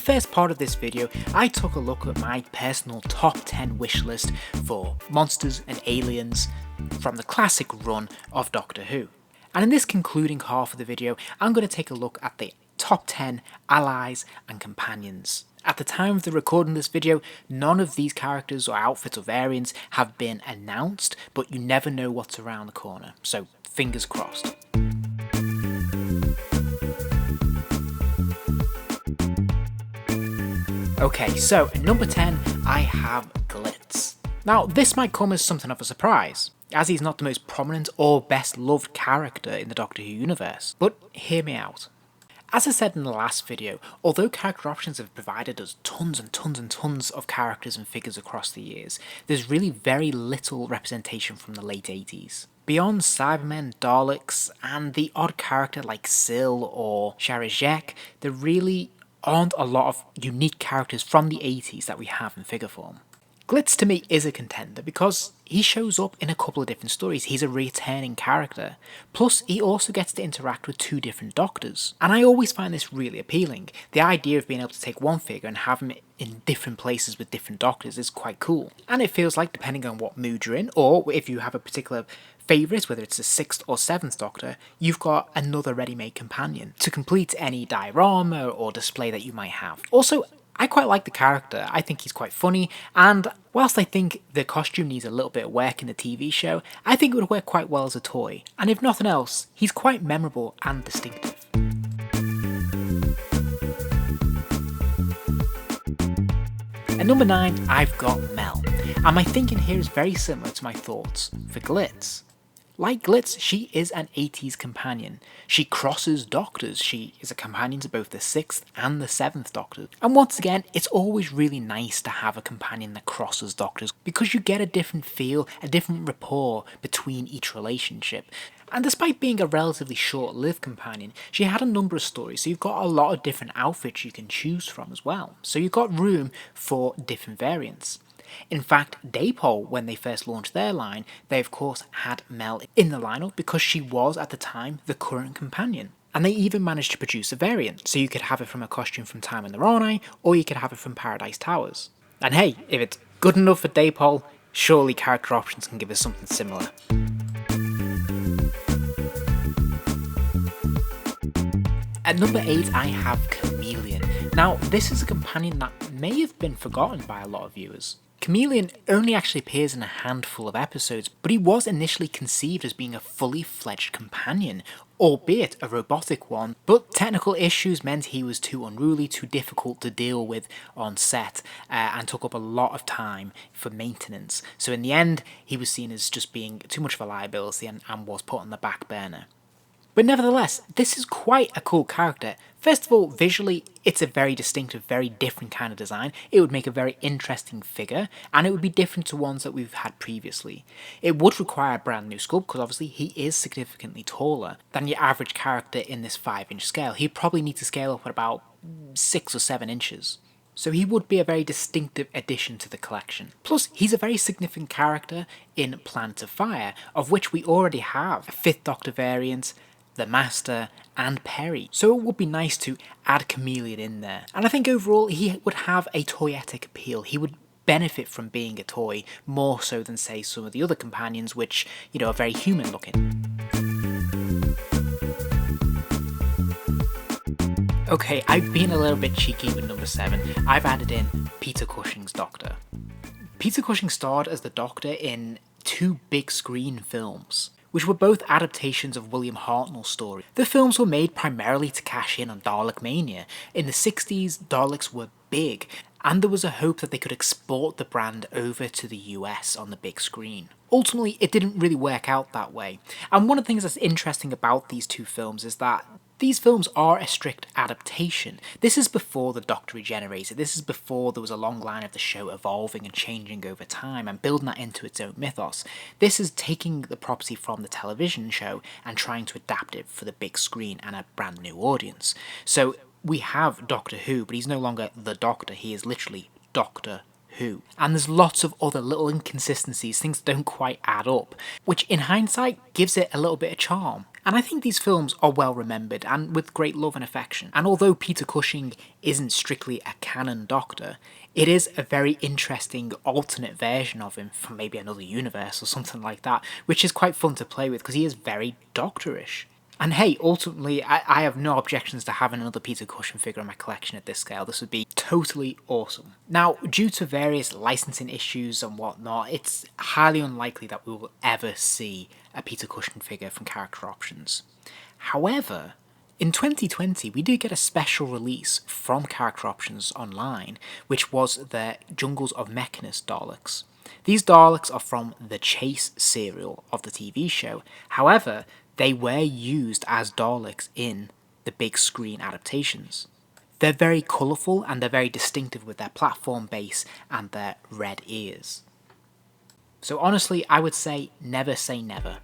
first part of this video, I took a look at my personal top 10 wish list for monsters and aliens from the classic run of Doctor Who. And in this concluding half of the video, I'm going to take a look at the top 10 allies and companions. At the time of the recording of this video, none of these characters or outfits or variants have been announced, but you never know what's around the corner, so fingers crossed. Okay, so at number 10, I have Glitz. Now, this might come as something of a surprise, as he's not the most prominent or best loved character in the Doctor Who universe, but hear me out. As I said in the last video, although character options have provided us tons and tons and tons of characters and figures across the years, there's really very little representation from the late 80s. Beyond Cybermen, Daleks, and the odd character like Syl or Sharazek, there really aren't a lot of unique characters from the 80s that we have in figure form. Glitz to me is a contender because he shows up in a couple of different stories. He's a returning character. Plus, he also gets to interact with two different Doctors. And I always find this really appealing. The idea of being able to take one figure and have him in different places with different Doctors is quite cool. And it feels like, depending on what mood you're in, or if you have a particular favourite, whether it's the 6th or 7th Doctor, you've got another ready-made companion to complete any diorama or display that you might have. Also, I quite like the character. I think he's quite funny, and whilst I think the costume needs a little bit of work in the TV show, I think it would work quite well as a toy. And if nothing else, he's quite memorable and distinctive. At number 9, I've got Mel, and my thinking here is very similar to my thoughts for Glitz. Like Glitz, she is an 80s companion. She crosses Doctors. She is a companion to both the 6th and the 7th Doctor. And once again, it's always really nice to have a companion that crosses Doctors because you get a different feel, a different rapport between each relationship. And despite being a relatively short-lived companion, she had a number of stories, so you've got a lot of different outfits you can choose from as well. So you've got room for different variants. In fact, Dapol, when they first launched their line, they of course had Mel in the lineup because she was at the time the current companion. And they even managed to produce a variant, so you could have it from a costume from Time in the Rani, or you could have it from Paradise Towers. And hey, if it's good enough for Dapol, surely character options can give us something similar. At number 8, I have Chameleon. Now, this is a companion that may have been forgotten by a lot of viewers. Chameleon only actually appears in a handful of episodes, but he was initially conceived as being a fully fledged companion, albeit a robotic one, but technical issues meant he was too unruly, too difficult to deal with on set, and took up a lot of time for maintenance. So in the end, he was seen as just being too much of a liability and was put on the back burner. But nevertheless, this is quite a cool character. First of all, visually, it's a very distinctive, very different kind of design. It would make a very interesting figure, and it would be different to ones that we've had previously. It would require a brand new sculpt, because obviously he is significantly taller than your average character in this 5-inch scale. He'd probably need to scale up at about 6 or 7 inches. So he would be a very distinctive addition to the collection. Plus, he's a very significant character in Planet of Fire, of which we already have a 5th Doctor variant, the Master, and Perry. So it would be nice to add Chameleon in there. And I think overall he would have a toyetic appeal. He would benefit from being a toy more so than, say, some of the other companions which, are very human looking. Okay, I've been a little bit cheeky with number 7. I've added in Peter Cushing's Doctor. Peter Cushing starred as the Doctor in 2 big screen films, which were both adaptations of William Hartnell's story. The films were made primarily to cash in on Dalek mania. In the 60s, Daleks were big, and there was a hope that they could export the brand over to the US on the big screen. Ultimately, it didn't really work out that way. And one of the things that's interesting about these 2 films is that these films are a strict adaptation. This is before the Doctor regenerated. This is before there was a long line of the show evolving and changing over time and building that into its own mythos. This is taking the property from the television show and trying to adapt it for the big screen and a brand new audience. So we have Doctor Who, but he's no longer the Doctor. He is literally Doctor Who. And there's lots of other little inconsistencies, things that don't quite add up, which in hindsight gives it a little bit of charm. And I think these films are well remembered and with great love and affection. And although Peter Cushing isn't strictly a canon Doctor, it is a very interesting alternate version of him from maybe another universe or something like that, which is quite fun to play with because he is very Doctorish. And hey, ultimately, I have no objections to having another Peter Cushing figure in my collection at this scale. This would be totally awesome. Now, due to various licensing issues and whatnot, it's highly unlikely that we will ever see a Peter Cushing figure from Character Options. However, in 2020, we did get a special release from Character Options online, which was the Jungles of Mechanus Daleks. These Daleks are from the Chase serial of the TV show. However, they were used as Daleks in the big screen adaptations. They're very colourful and they're very distinctive with their platform base and their red ears. So honestly, I would say never say never.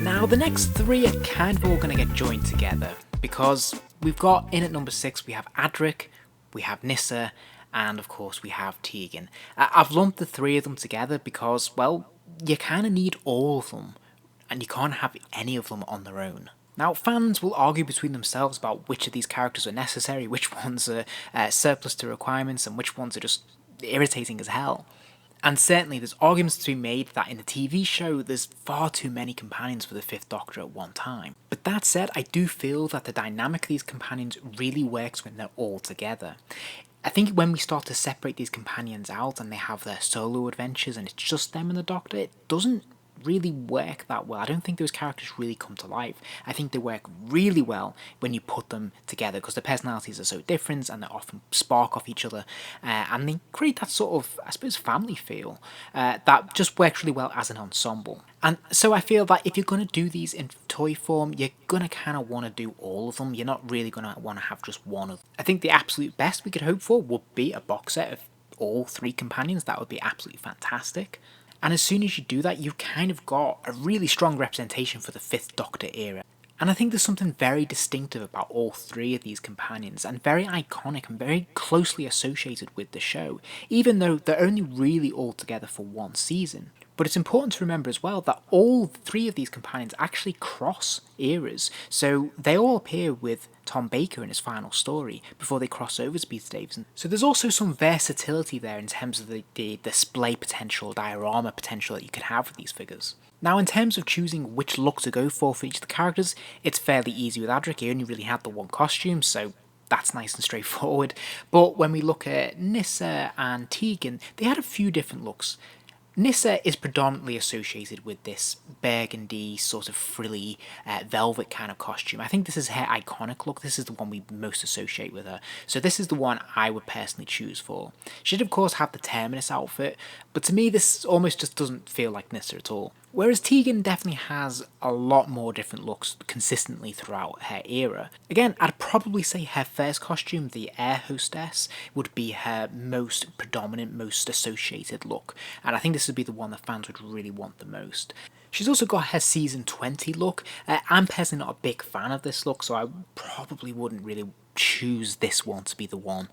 Now the next three are kind of all going to get joined together because we've got in at number 6 we have Adric, we have Nyssa, and of course we have Tegan. I've lumped the three of them together because, well, you kind of need all of them, and you can't have any of them on their own. Now, fans will argue between themselves about which of these characters are necessary, which ones are surplus to requirements, and which ones are just irritating as hell. And certainly there's arguments to be made that in the TV show there's far too many companions for the Fifth Doctor at one time. But that said, I do feel that the dynamic of these companions really works when they're all together. I think when we start to separate these companions out and they have their solo adventures and it's just them and the Doctor, it doesn't really work that well. I don't think those characters really come to life. I think they work really well when you put them together because their personalities are so different and they often spark off each other and they create that sort of, I suppose, family feel that just works really well as an ensemble. And so I feel that if you're going to do these in toy form, you're going to kind of want to do all of them. You're not really going to want to have just one of them. I think the absolute best we could hope for would be a box set of all three companions. That would be absolutely fantastic. And as soon as you do that, you've kind of got a really strong representation for the Fifth Doctor era. And I think there's something very distinctive about all three of these companions, and very iconic and very closely associated with the show, even though they're only really all together for one season. But it's important to remember as well that all three of these companions actually cross eras, so they all appear with Tom Baker in his final story before they cross over to Peter Davison. So there's also some versatility there in terms of the display potential, diorama potential that you could have with these figures. Now, in terms of choosing which look to go for each of the characters, it's fairly easy with Adric. He only really had the one costume, so that's nice and straightforward. But when we look at Nyssa and Tegan, they had a few different looks. Nyssa is predominantly associated with this burgundy, sort of frilly, velvet kind of costume. I think this is her iconic look. This is the one we most associate with her. So this is the one I would personally choose for. She did, of course, have the Terminus outfit, but to me this almost just doesn't feel like Nyssa at all. Whereas Tegan definitely has a lot more different looks consistently throughout her era. Again, I'd probably say her first costume, the Air Hostess, would be her most predominant, most associated look. And I think this would be the one that fans would really want the most. She's also got her season 20 look. I'm personally not a big fan of this look, so I probably wouldn't really choose this one to be the one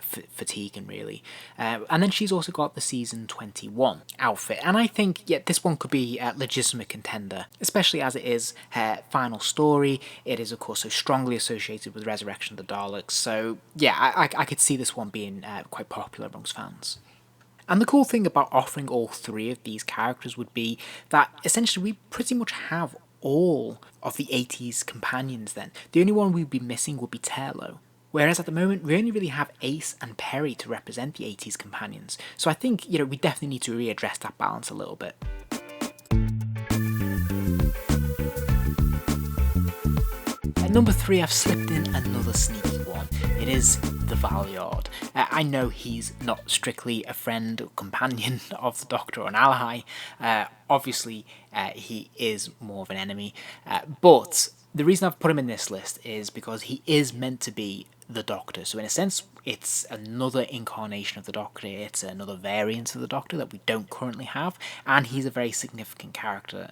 for Tegan, really. And then she's also got the season 21 outfit, and I think, yeah, this one could be a legitimate contender, especially as it is her final story. It is, of course, so strongly associated with Resurrection of the Daleks, so yeah, I could see this one being quite popular amongst fans. And the cool thing about offering all three of these characters would be that essentially we pretty much have all of the 80s companions then. The only one we'd be missing would be Turlo. Whereas at the moment, we only really have Ace and Perry to represent the 80s companions. So I think, we definitely need to readdress that balance a little bit. At number 3, I've slipped in another sneaky one. It is the Valyard. I know he's not strictly a friend or companion of the Doctor or an ally. Obviously, he is more of an enemy. But the reason I've put him in this list is because he is meant to be the Doctor. So in a sense, it's another incarnation of the Doctor. It's another variant of the Doctor that we don't currently have. And he's a very significant character.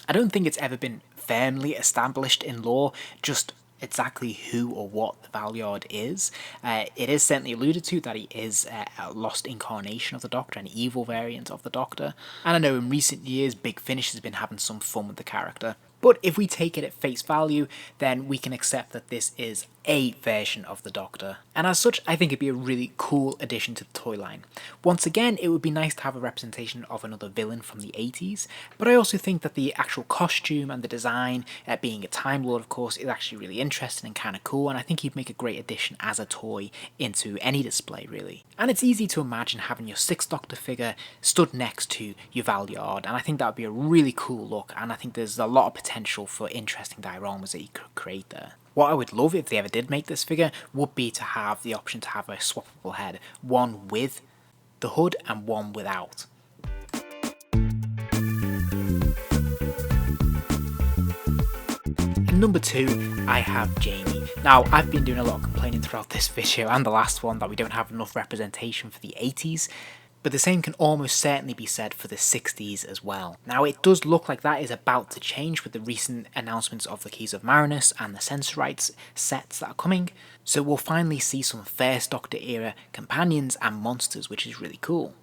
I don't think it's ever been firmly established in lore just exactly who or what the Valyard is. It is certainly alluded to that he is a lost incarnation of the Doctor, an evil variant of the Doctor. And I know in recent years, Big Finish has been having some fun with the character. But if we take it at face value, then we can accept that this is a version of the Doctor. And as such, I think it'd be a really cool addition to the toy line. Once again, it would be nice to have a representation of another villain from the 80s, but I also think that the actual costume and the design, being a Time Lord of course, is actually really interesting and kind of cool, and I think he'd make a great addition as a toy into any display really. And it's easy to imagine having your 6th Doctor figure stood next to your Valyard, and I think that would be a really cool look, and I think there's a lot of potential for interesting dioramas that you could create there. What I would love if they ever did make this figure would be to have the option to have a swappable head, one with the hood and one without. And number 2, I have Jamie. Now, I've been doing a lot of complaining throughout this video and the last one that we don't have enough representation for the 80s, but the same can almost certainly be said for the 60s as well. Now, it does look like that is about to change with the recent announcements of the Keys of Marinus and the Sensorites sets that are coming, so we'll finally see some First Doctor era companions and monsters, which is really cool.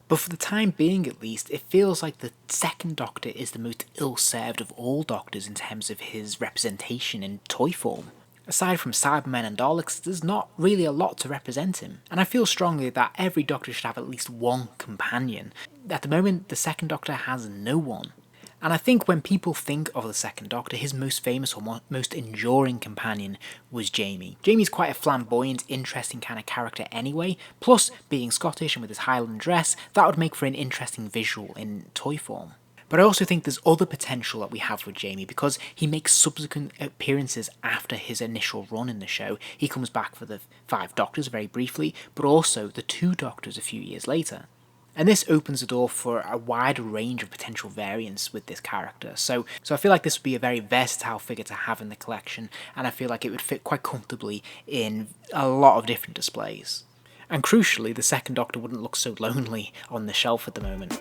But for the time being at least, it feels like the 2nd Doctor is the most ill-served of all Doctors in terms of his representation in toy form. Aside from Cybermen and Daleks, there's not really a lot to represent him, and I feel strongly that every Doctor should have at least one companion. At the moment, the 2nd Doctor has no one. And I think when people think of the 2nd Doctor, his most famous or most enduring companion was Jamie. Jamie's quite a flamboyant, interesting kind of character anyway, plus being Scottish and with his Highland dress, that would make for an interesting visual in toy form. But I also think there's other potential that we have with Jamie because he makes subsequent appearances after his initial run in the show. He comes back for the 5 Doctors very briefly, but also the 2 Doctors a few years later. And this opens the door for a wider range of potential variants with this character. So I feel like this would be a very versatile figure to have in the collection, and I feel like it would fit quite comfortably in a lot of different displays. And crucially, the 2nd Doctor wouldn't look so lonely on the shelf at the moment.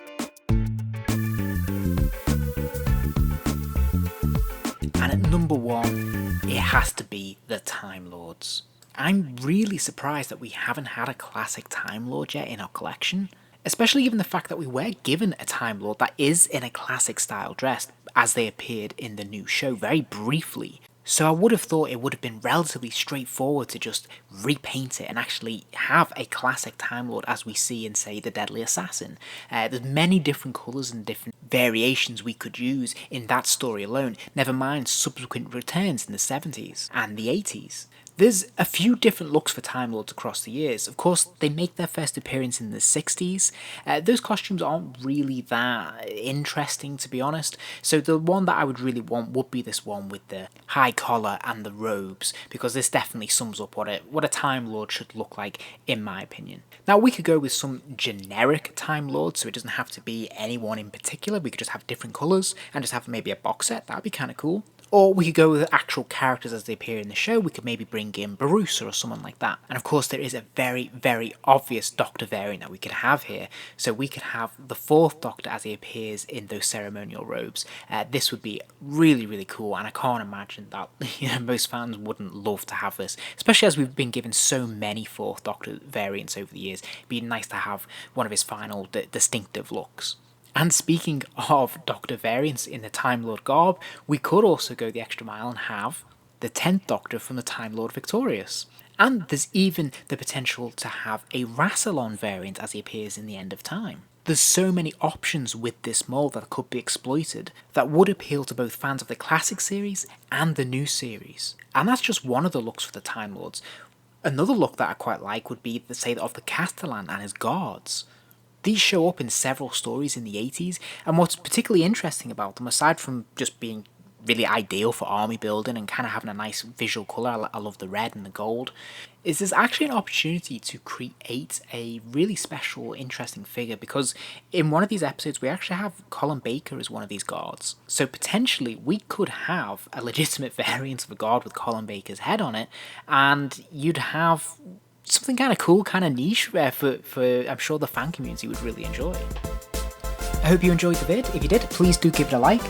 And at number 1, it has to be the Time Lords. I'm really surprised that we haven't had a classic Time Lord yet in our collection, especially given the fact that we were given a Time Lord that is in a classic style dress as they appeared in the new show very briefly. So I would have thought it would have been relatively straightforward to just repaint it and actually have a classic Time Lord as we see in, say, The Deadly Assassin. There's many different colours and different variations we could use in that story alone, never mind subsequent returns in the 70s and the 80s. There's a few different looks for Time Lords across the years. Of course, they make their first appearance in the 60s. Those costumes aren't really that interesting, to be honest. So the one that I would really want would be this one with the high collar and the robes, because this definitely sums up what a Time Lord should look like, in my opinion. Now, we could go with some generic Time Lords, so it doesn't have to be anyone in particular. We could just have different colours and just have maybe a box set. That'd be kind of cool. Or we could go with actual characters as they appear in the show. We could maybe bring in Barusa or someone like that. And of course there is a very, very obvious Doctor variant that we could have here. So we could have the 4th Doctor as he appears in those ceremonial robes. This would be really, really cool, and I can't imagine that most fans wouldn't love to have this, especially as we've been given so many 4th Doctor variants over the years. It'd be nice to have one of his final distinctive looks. And speaking of Doctor variants in the Time Lord garb, we could also go the extra mile and have the 10th Doctor from the Time Lord Victorious. And there's even the potential to have a Rassilon variant as he appears in the End of Time. There's so many options with this mould that could be exploited that would appeal to both fans of the classic series and the new series. And that's just one of the looks for the Time Lords. Another look that I quite like would be, say, of the Castellan and his guards. These show up in several stories in the 80s, and what's particularly interesting about them, aside from just being really ideal for army building and kind of having a nice visual colour, I love the red and the gold, is there's actually an opportunity to create a really special, interesting figure, because in one of these episodes we actually have Colin Baker as one of these guards. So potentially we could have a legitimate variant of a guard with Colin Baker's head on it, and you'd have something kind of cool, kind of niche for I'm sure the fan community would really enjoy. I hope you enjoyed the vid. If you did, please do give it a like,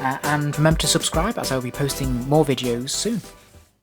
and remember to subscribe as I'll be posting more videos soon.